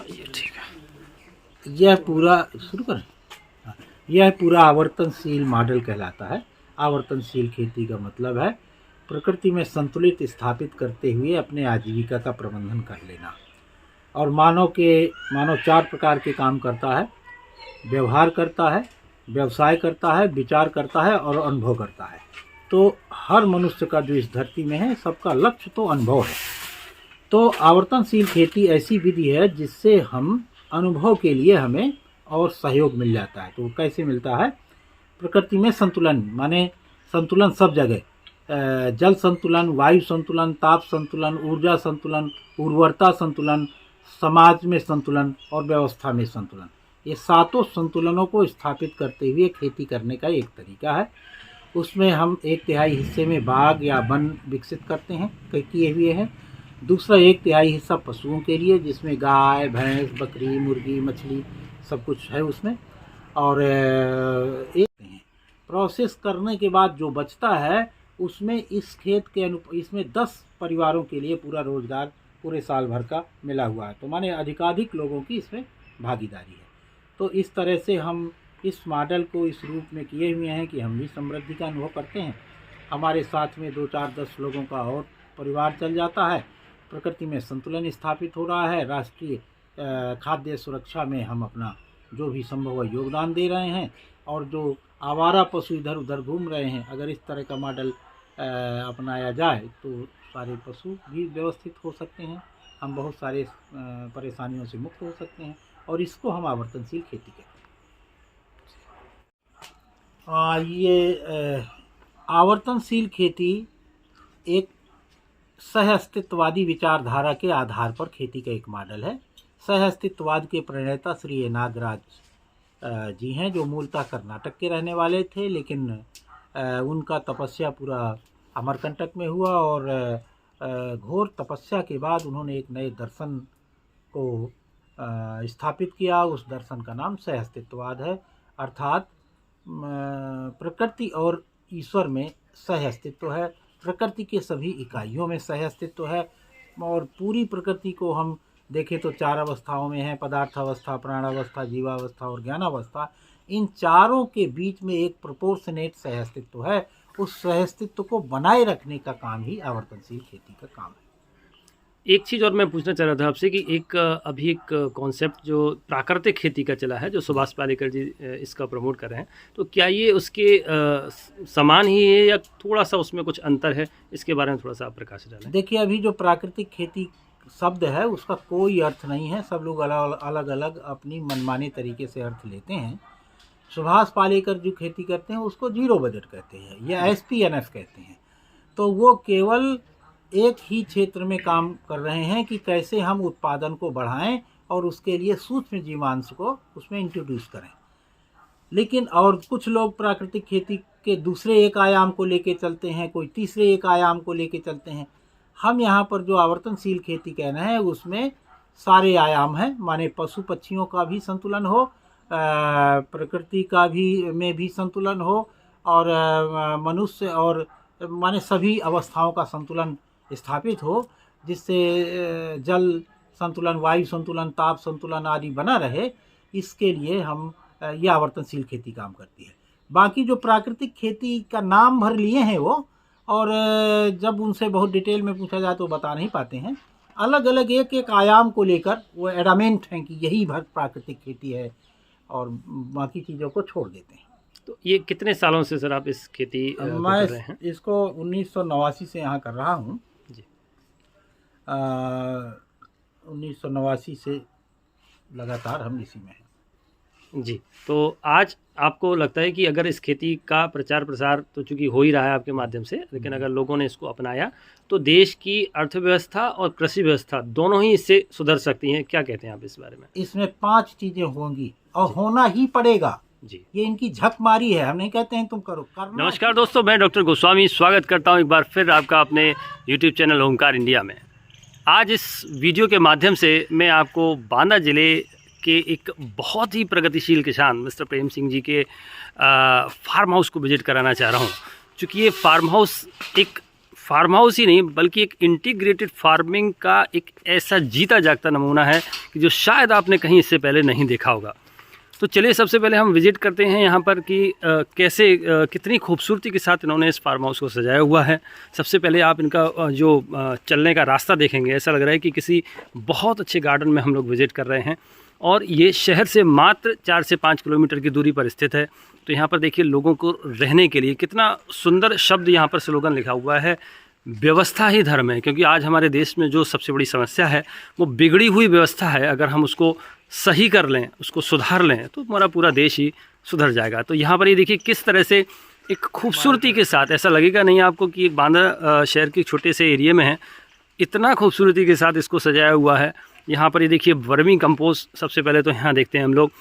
ये ठीक है। यह पूरा शुरू करें। यह पूरा आवर्तनशील मॉडल कहलाता है। आवर्तनशील खेती का मतलब है प्रकृति में संतुलित स्थापित करते हुए अपने आजीविका का प्रबंधन कर लेना। और मानव 4 प्रकार के काम करता है। व्यवहार करता है, व्यवसाय करता है, विचार करता है और अनुभव करता है। तो हर मनुष्य का जो इस धरती में है, सबका लक्ष्य तो अनुभव है। तो आवर्तनशील खेती ऐसी विधि है जिससे हम अनुभव के लिए हमें और सहयोग मिल जाता है। तो कैसे मिलता है? प्रकृति में संतुलन, माने संतुलन सब जगह, जल संतुलन, वायु संतुलन, ताप संतुलन, ऊर्जा संतुलन, उर्वरता संतुलन, समाज में संतुलन और व्यवस्था में संतुलन। ये 7 संतुलनों को स्थापित करते हुए खेती करने का एक तरीका है। उसमें हम 1/3 हिस्से में बाग या वन विकसित करते हैं, किए हुए हैं। दूसरा 1/3 हिस्सा पशुओं के लिए, जिसमें गाय, भैंस, बकरी, मुर्गी, मछली सब कुछ है उसमें। और एक प्रोसेस करने के बाद जो बचता है उसमें इस खेत के इसमें 10 परिवारों के लिए पूरा रोजगार पूरे साल भर का मिला हुआ है। तो माने अधिकाधिक लोगों की इसमें भागीदारी है। तो इस तरह से हम इस मॉडल को इस रूप में किए हुए हैं कि हम भी समृद्धि का अनुभव करते हैं, हमारे साथ में 2, 4, 10 लोगों का और परिवार चल जाता है, प्रकृति में संतुलन स्थापित हो रहा है, राष्ट्रीय खाद्य सुरक्षा में हम अपना जो भी संभव है योगदान दे रहे हैं। और जो आवारा पशु इधर उधर घूम रहे हैं, अगर इस तरह का मॉडल अपनाया जाए तो सारे पशु भी व्यवस्थित हो सकते हैं, हम बहुत सारे परेशानियों से मुक्त हो सकते हैं। और इसको हम आवर्तनशील खेती कहते हैं। ये आवर्तनशील खेती एक सह अस्तित्ववादी विचारधारा के आधार पर खेती का एक मॉडल है। सह अस्तित्ववाद के प्रणेता श्री ए नागराज जी हैं, जो मूलतः कर्नाटक के रहने वाले थे, लेकिन उनका तपस्या पूरा अमरकंटक में हुआ और घोर तपस्या के बाद उन्होंने एक नए दर्शन को स्थापित किया। उस दर्शन का नाम सह अस्तित्ववाद है, अर्थात प्रकृति और ईश्वर में सह अस्तित्व है, प्रकृति के सभी इकाइयों में सह अस्तित्व है। और पूरी प्रकृति को हम देखें तो 4 अवस्थाओं में है, पदार्थावस्था, प्राणावस्था, जीवावस्था और ज्ञानावस्था। इन चारों के बीच में एक प्रोपोर्शनेट सह अस्तित्व है। उस सह अस्तित्व को बनाए रखने का काम ही आवर्तनशील खेती का काम है। एक चीज़ और मैं पूछना चाह रहा था आपसे कि अभी एक कॉन्सेप्ट जो प्राकृतिक खेती का चला है, जो सुभाष पालेकर जी इसका प्रमोट कर रहे हैं, तो क्या ये उसके समान ही है या थोड़ा सा उसमें कुछ अंतर है? इसके बारे में थोड़ा सा आप प्रकाश डालें। देखिए, अभी जो प्राकृतिक खेती शब्द है उसका कोई अर्थ नहीं है, सब लोग अलग अलग अपनी मनमाने तरीके से अर्थ लेते हैं। सुभाष पालेकर जो खेती करते हैं उसको 0 बजट कहते हैं या SPNF कहते हैं। तो वो केवल एक ही क्षेत्र में काम कर रहे हैं कि कैसे हम उत्पादन को बढ़ाएं और उसके लिए सूक्ष्म जीवांश को उसमें इंट्रोड्यूस करें। लेकिन और कुछ लोग प्राकृतिक खेती के दूसरे एक आयाम को लेके चलते हैं, कोई तीसरे एक आयाम को लेके चलते हैं। हम यहाँ पर जो आवर्तनशील खेती कह रहे हैं उसमें सारे आयाम हैं, माने पशु पक्षियों का भी संतुलन हो, प्रकृति का भी में भी संतुलन हो, और मनुष्य और माने सभी अवस्थाओं का संतुलन स्थापित हो, जिससे जल संतुलन, वायु संतुलन, ताप संतुलन आदि बना रहे। इसके लिए हम यह आवर्तनशील खेती काम करती है। बाकी जो प्राकृतिक खेती का नाम भर लिए हैं वो, और जब उनसे बहुत डिटेल में पूछा जाए तो बता नहीं पाते हैं। अलग अलग एक एक आयाम को लेकर वो एडामेंट हैं कि यही भर प्राकृतिक खेती है, और बाकी चीज़ों को छोड़ देते हैं। तो ये कितने सालों से सर आप इस खेती कर रहे हैं? मैं इसको 1989 से यहाँ कर रहा हूँ जी। 1989 से लगातार हम इसी में हैं जी। तो आज आपको लगता है कि अगर इस खेती का प्रचार प्रसार तो चूँकि हो ही रहा है आपके माध्यम से, लेकिन अगर लोगों ने इसको अपनाया तो देश की अर्थव्यवस्था और कृषि व्यवस्था दोनों ही इससे सुधर सकती हैं? क्या कहते हैं आप इस बारे में? इसमें 5 चीज़ें होंगी और होना ही पड़ेगा जी। ये इनकी झकमारी है, हम नहीं कहते हैं तुम करो। नमस्कार दोस्तों, मैं डॉक्टर गोस्वामी स्वागत करता हूं एक बार फिर आपका अपने YouTube चैनल ओमकार इंडिया में। आज इस वीडियो के माध्यम से मैं आपको बांदा ज़िले के एक बहुत ही प्रगतिशील किसान मिस्टर प्रेम सिंह जी के फार्म हाउस को विजिट कराना चाह रहा हूं। चूँकि ये फार्म हाउस एक फार्म हाउस ही नहीं बल्कि एक इंटीग्रेटेड फार्मिंग का एक ऐसा जीता जागता नमूना है कि जो शायद आपने कहीं इससे पहले नहीं देखा होगा। तो चलिए सबसे पहले हम विज़िट करते हैं यहाँ पर कि कैसे कितनी खूबसूरती के साथ इन्होंने इस फार्म हाउस को सजाया हुआ है। सबसे पहले आप इनका जो चलने का रास्ता देखेंगे, ऐसा लग रहा है कि किसी बहुत अच्छे गार्डन में हम लोग विज़िट कर रहे हैं और ये शहर से मात्र 4 से 5 किलोमीटर की दूरी पर स्थित है। तो यहाँ पर देखिए लोगों को रहने के लिए कितना सुंदर शब्द यहाँ पर स्लोगन लिखा हुआ है, व्यवस्था ही धर्म है। क्योंकि आज हमारे देश में जो सबसे बड़ी समस्या है वो बिगड़ी हुई व्यवस्था है। अगर हम उसको सही कर लें, उसको सुधार लें तो हमारा पूरा देश ही सुधर जाएगा। तो यहाँ पर ये देखिए किस तरह से एक खूबसूरती के साथ, ऐसा लगेगा नहीं आपको कि एक बांदा शहर के छोटे से एरिया में है, इतना खूबसूरती के साथ इसको सजाया हुआ है। यहाँ पर ये देखिए वर्मी कंपोस्ट, सबसे पहले तो यहाँ देखते हैं हम लोग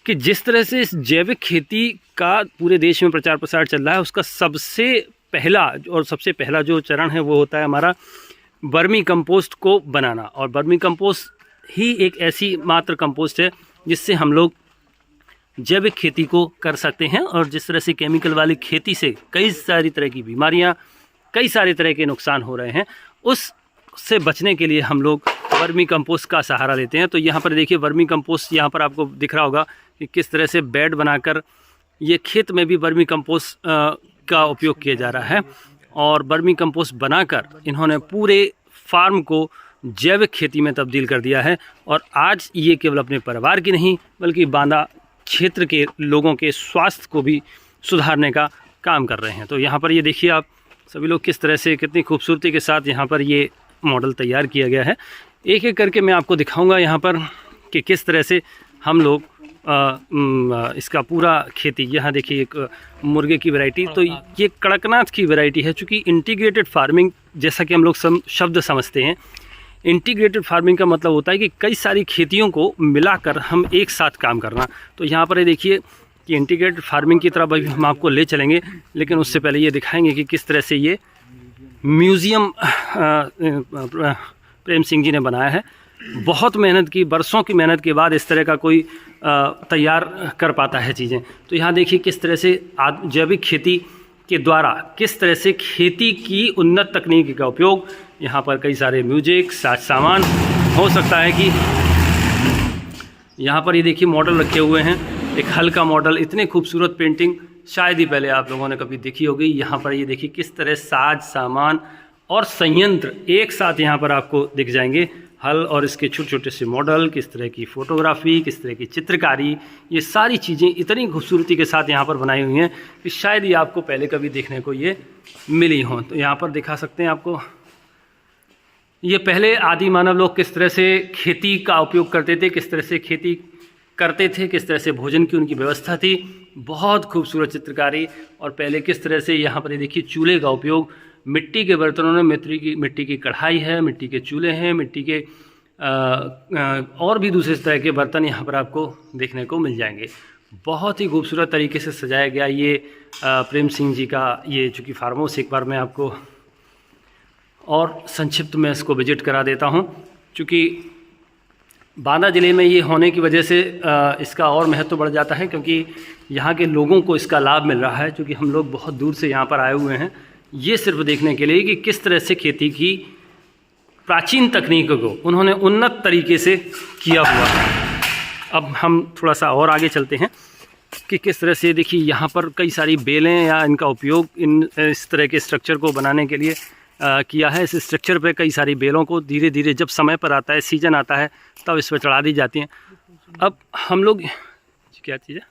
कि जिस तरह से इस जैविक खेती का पूरे देश में प्रचार प्रसार चल रहा है, उसका सबसे पहला जो चरण है वो होता है हमारा वर्मी कंपोस्ट को बनाना। और वर्मी कंपोस्ट ही एक ऐसी मात्र कंपोस्ट है जिससे हम लोग जैविक खेती को कर सकते हैं। और जिस तरह से केमिकल वाली खेती से कई सारी तरह की बीमारियां, कई सारे तरह के नुकसान हो रहे हैं, उससे बचने के लिए हम लोग वर्मी कंपोस्ट का सहारा लेते हैं। तो यहाँ पर देखिए वर्मी कंपोस्ट, यहाँ पर आपको दिख रहा होगा कि किस तरह से बेड बनाकर ये खेत में भी वर्मी कंपोस्ट का उपयोग किया जा रहा है। और वर्मी कंपोस्ट बनाकर इन्होंने पूरे फार्म को जैविक खेती में तब्दील कर दिया है। और आज ये केवल अपने परिवार की नहीं बल्कि बांदा क्षेत्र के लोगों के स्वास्थ्य को भी सुधारने का काम कर रहे हैं। तो यहाँ पर ये देखिए आप सभी लोग किस तरह से, कितनी खूबसूरती के साथ यहाँ पर ये मॉडल तैयार किया गया है। एक एक करके मैं आपको दिखाऊंगा यहाँ पर कि किस तरह से हम लोग इसका पूरा खेती, यहाँ देखिए एक मुर्गे की वैरायटी, तो ये कड़कनाथ की वैरायटी है। चूँकि इंटीग्रेटेड फार्मिंग जैसा कि हम लोग शब्द समझते हैं, इंटीग्रेटेड फार्मिंग का मतलब होता है कि कई सारी खेतियों को मिलाकर हम एक साथ काम करना। तो यहाँ पर ये देखिए कि इंटीग्रेटेड फार्मिंग की तरफ अभी हम आपको ले चलेंगे, लेकिन उससे पहले ये दिखाएंगे कि किस तरह से ये म्यूज़ियम प्रेम सिंह जी ने बनाया है। बहुत मेहनत की, बरसों की मेहनत के बाद इस तरह का कोई तैयार कर पाता है चीज़ें। तो यहाँ देखिए किस तरह से जैविक खेती के द्वारा किस तरह से खेती की उन्नत तकनीक का उपयोग, यहाँ पर कई सारे म्यूजिक साज सामान, हो सकता है कि यहाँ पर ये देखिए मॉडल रखे हुए हैं, एक हल्का मॉडल, इतने खूबसूरत पेंटिंग शायद ही पहले आप लोगों ने कभी देखी होगी। यहाँ पर ये देखिए किस तरह साज सामान और संयंत्र एक साथ यहाँ पर आपको दिख जाएंगे। हल और इसके छोटे छोटे से मॉडल, किस तरह की फ़ोटोग्राफी, किस तरह की चित्रकारी, ये सारी चीज़ें इतनी खूबसूरती के साथ यहाँ पर बनाई हुई हैं कि शायद ही आपको पहले कभी देखने को ये मिली हों। तो यहाँ पर दिखा सकते हैं आपको, ये पहले आदि मानव लोग किस तरह से खेती का उपयोग करते थे, किस तरह से खेती करते थे, किस तरह से भोजन की उनकी व्यवस्था थी। बहुत खूबसूरत चित्रकारी। और पहले किस तरह से यहाँ पर देखिए चूल्हे का उपयोग, मिट्टी के बर्तनों में मिट्टी की कढ़ाई है, मिट्टी के चूल्हे हैं, मिट्टी के और भी दूसरे तरह के बर्तन यहाँ पर आपको देखने को मिल जाएंगे। बहुत ही खूबसूरत तरीके से सजाया गया ये प्रेम सिंह जी का ये चूँकि फार्म हाउस, एक बार मैं आपको और संक्षिप्त में इसको विजिट करा देता हूँ। चूँकि बांदा ज़िले में ये होने की वजह से इसका और महत्व बढ़ जाता है, क्योंकि यहाँ के लोगों को इसका लाभ मिल रहा है। क्योंकि हम लोग बहुत दूर से यहाँ पर आए हुए हैं ये सिर्फ देखने के लिए कि किस तरह से खेती की प्राचीन तकनीक को उन्होंने उन्नत तरीके से किया हुआ है। अब हम थोड़ा सा और आगे चलते हैं कि किस तरह से देखिए यहाँ पर कई सारी बेलें या इनका उपयोग इस तरह के स्ट्रक्चर को बनाने के लिए किया है। इस स्ट्रक्चर पे कई सारी बेलों को धीरे धीरे जब समय पर आता है, सीजन आता है, तब इस पर चढ़ा दी जाती हैं। अब हम लोग, क्या चीज़ है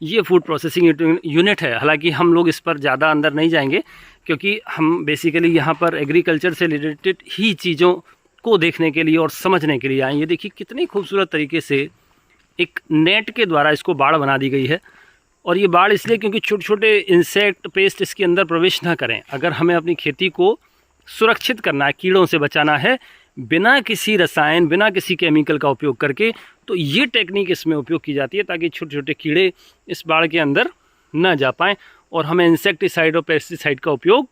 ये, फूड प्रोसेसिंग यूनिट है। हालांकि हम लोग इस पर ज़्यादा अंदर नहीं जाएंगे, क्योंकि हम बेसिकली यहाँ पर एग्रीकल्चर से रिलेटेड ही चीज़ों को देखने के लिए और समझने के लिए आए। ये देखिए कितनी खूबसूरत तरीके से एक नेट के द्वारा इसको बाड़ बना दी गई है। और ये बाड़ इसलिए क्योंकि छोटे छोटे इंसेक्ट, पेस्ट इसके अंदर प्रवेश ना करें। अगर हमें अपनी खेती को सुरक्षित करना है, कीड़ों से बचाना है, बिना किसी रसायन, बिना किसी केमिकल का उपयोग करके, तो ये टेक्निक इसमें उपयोग की जाती है ताकि छोटे छोटे कीड़े इस बाड़ के अंदर ना जा पाएँ और हमें इंसेक्टिसाइड और पेस्टिसाइड का उपयोग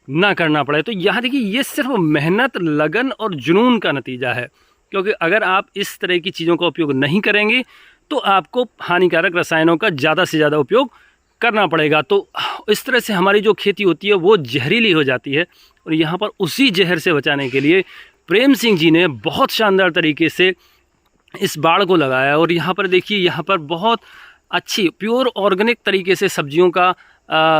ना करना पड़े। तो यहाँ देखिए ये सिर्फ मेहनत, लगन और जुनून का नतीजा है। क्योंकि अगर आप इस तरह की चीज़ों का उपयोग नहीं करेंगे तो आपको हानिकारक रसायनों का ज़्यादा से ज़्यादा उपयोग करना पड़ेगा। तो इस तरह से हमारी जो खेती होती है वो जहरीली हो जाती है। और यहाँ पर उसी जहर से बचाने के लिए प्रेम सिंह जी ने बहुत शानदार तरीके से इस बाड़ को लगाया। और यहाँ पर देखिए, यहाँ पर बहुत अच्छी प्योर ऑर्गेनिक तरीके से सब्जियों का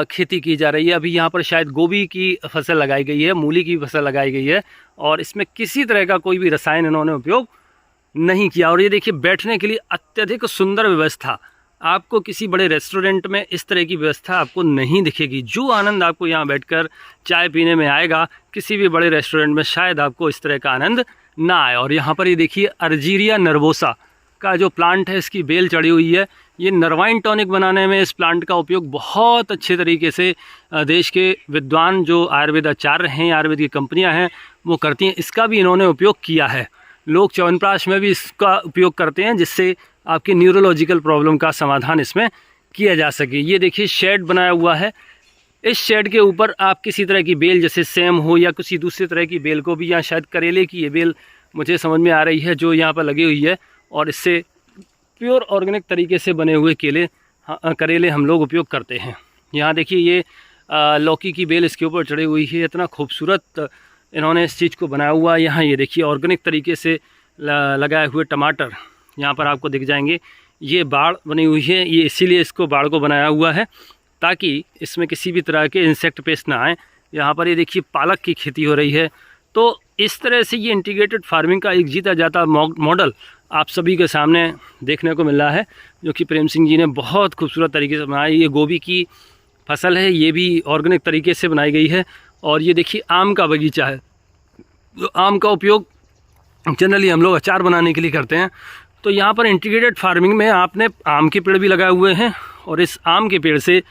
खेती की जा रही है। अभी यहाँ पर शायद गोभी की फसल लगाई गई है, मूली की फसल लगाई गई है, और इसमें किसी तरह का कोई भी रसायन इन्होंने उपयोग नहीं किया। और ये देखिए, बैठने के लिए अत्यधिक सुंदर व्यवस्था। आपको किसी बड़े रेस्टोरेंट में इस तरह की व्यवस्था आपको नहीं दिखेगी। जो आनंद आपको यहाँ बैठकर चाय पीने में आएगा, किसी भी बड़े रेस्टोरेंट में शायद आपको इस तरह का आनंद ना आए। और यहाँ पर ये देखिए, अर्जीरिया नर्वोसा का जो प्लांट है, इसकी बेल चढ़ी हुई है। ये नर्वाइन टॉनिक बनाने में इस प्लांट का उपयोग बहुत अच्छे तरीके से देश के विद्वान जो आयुर्वेद आचार्य हैं, आयुर्वेद की कंपनियां हैं, वो करती हैं। इसका भी इन्होंने उपयोग किया है। लोग च्यवनप्राश में भी इसका उपयोग करते हैं, जिससे आपकी न्यूरोलॉजिकल प्रॉब्लम का समाधान इसमें किया जा सके। ये देखिए, शेड बनाया हुआ है। इस शेड के ऊपर आप किसी तरह की बेल, जैसे सेम हो या किसी दूसरे तरह की बेल को भी, यहाँ शायद करेले की ये बेल मुझे समझ में आ रही है जो यहाँ पर लगी हुई है, और इससे प्योर ऑर्गेनिक तरीके से बने हुए करेले हम लोग उपयोग करते हैं। यहाँ देखिए, ये लौकी की बेल इसके ऊपर चढ़ी हुई है। इतना खूबसूरत इन्होंने इस चीज़ को बनाया हुआ है। यहाँ ये देखिए, ऑर्गेनिक तरीके से लगाए हुए टमाटर यहाँ पर आपको दिख जाएंगे। ये बाड़ बनी हुई है, ये इसीलिए इसको बाड़ को बनाया हुआ है ताकि इसमें किसी भी तरह के इंसेक्ट पेस्ट ना आए। यहाँ पर ये देखिए, पालक की खेती हो रही है। तो इस तरह से ये इंटीग्रेटेड फार्मिंग का एक जीता जाता मॉडल आप सभी के सामने देखने को मिल रहा है, जो कि प्रेम सिंह जी ने बहुत खूबसूरत तरीके से बनाया। ये गोभी की फसल है, ये भी ऑर्गेनिक तरीके से बनाई गई है। और ये देखिए, आम का बगीचा है। तो आम का उपयोग जनरली हम लोग अचार बनाने के लिए करते हैं। तो यहाँ पर इंटीग्रेटेड फार्मिंग में आपने आम के पेड़ भी लगाए हुए हैं, और इस आम के पेड़ से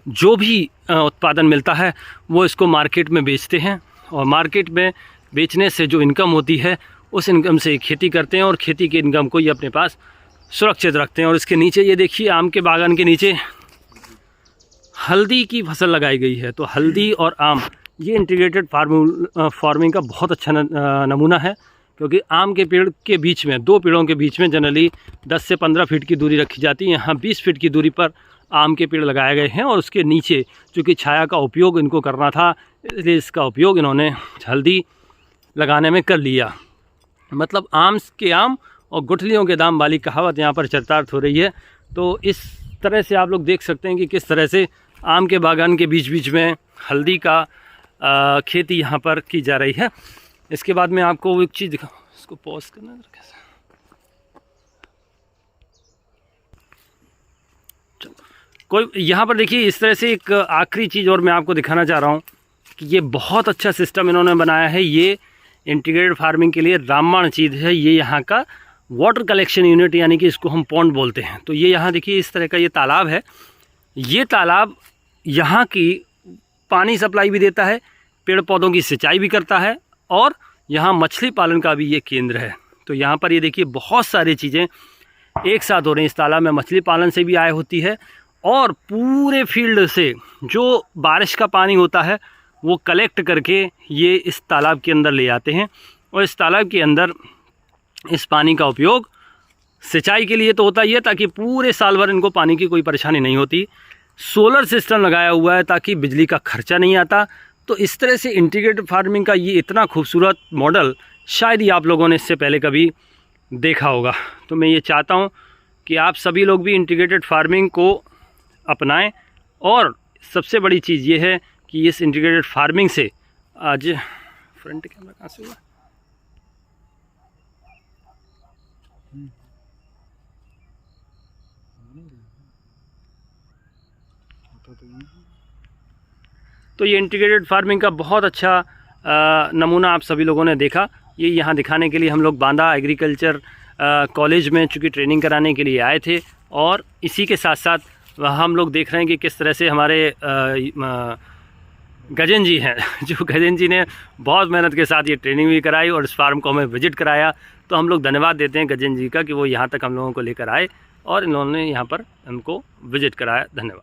जो भी उत्पादन मिलता है वो इसको मार्केट में बेचते हैं, और मार्केट में बेचने से जो इनकम होती है उस इनकम से खेती करते हैं, और खेती की इनकम को ये अपने पास सुरक्षित रखते हैं। और इसके नीचे ये देखिए, आम के बागान के नीचे हल्दी की फसल लगाई गई है। तो हल्दी और आम, ये इंटीग्रेटेड फार्मिंग का बहुत अच्छा नमूना है, क्योंकि आम के पेड़ के बीच में, दो पेड़ों के बीच में जनरली 10 से 15 फीट की दूरी रखी जाती है। यहाँ 20 फीट की दूरी पर आम के पेड़ लगाए गए हैं, और उसके नीचे चूँकि छाया का उपयोग इनको करना था, इसलिए इसका उपयोग इन्होंने हल्दी लगाने में कर लिया। मतलब आम के आम और गुठलियों के दाम वाली कहावत यहाँ पर चरितार्थ हो रही है। तो इस तरह से आप लोग देख सकते हैं कि किस तरह से आम के बागान के बीच बीच में हल्दी का खेती यहाँ पर की जा रही है। इसके बाद मैं आपको एक चीज़ दिखाऊँ, इसको पॉज करना है कैसे। कोई यहाँ पर देखिए, इस तरह से एक आखिरी चीज़ और मैं आपको दिखाना चाह रहा हूँ कि ये बहुत अच्छा सिस्टम इन्होंने बनाया है। ये इंटीग्रेटेड फार्मिंग के लिए रामबाण चीज़ है। ये यहाँ का वाटर कलेक्शन यूनिट, यानी कि इसको हम पॉन्ड बोलते हैं। तो ये यहाँ देखिए, इस तरह का ये तालाब है। ये तालाब यहाँ की पानी सप्लाई भी देता है, पेड़ पौधों की सिंचाई भी करता है, और यहाँ मछली पालन का भी ये केंद्र है। तो यहाँ पर ये देखिए, बहुत सारी चीज़ें एक साथ हो रही हैं। इस तालाब में मछली पालन से भी आय होती है, और पूरे फील्ड से जो बारिश का पानी होता है वो कलेक्ट करके ये इस तालाब के अंदर ले आते हैं, और इस तालाब के अंदर इस पानी का उपयोग सिंचाई के लिए तो होता ही है, ताकि पूरे साल भर इनको पानी की कोई परेशानी नहीं होती। सोलर सिस्टम लगाया हुआ है ताकि बिजली का खर्चा नहीं आता। तो इस तरह से इंटीग्रेटेड फार्मिंग का ये इतना खूबसूरत मॉडल शायद ही आप लोगों ने इससे पहले कभी देखा होगा। तो मैं ये चाहता हूँ कि आप सभी लोग भी इंटीग्रेटेड फार्मिंग को अपनाएं। और सबसे बड़ी चीज़ ये है कि इस इंटीग्रेटेड फार्मिंग से आज फ्रंट कैमरा कहाँ से हुआ, तो ये इंटीग्रेटेड फार्मिंग का बहुत अच्छा नमूना आप सभी लोगों ने देखा। ये यहाँ दिखाने के लिए हम लोग बांदा एग्रीकल्चर कॉलेज में चूँकि ट्रेनिंग कराने के लिए आए थे, और इसी के साथ साथ हम लोग देख रहे हैं कि किस तरह से हमारे गजन जी हैं, जो गजन जी ने बहुत मेहनत के साथ ये ट्रेनिंग भी कराई और इस फार्म को हमें विजिट कराया। तो हम लोग धन्यवाद देते हैं गजन जी का कि वो यहाँ तक हम लोगों को लेकर आए और इन्होंने यहाँ पर हमको विजिट कराया। धन्यवाद।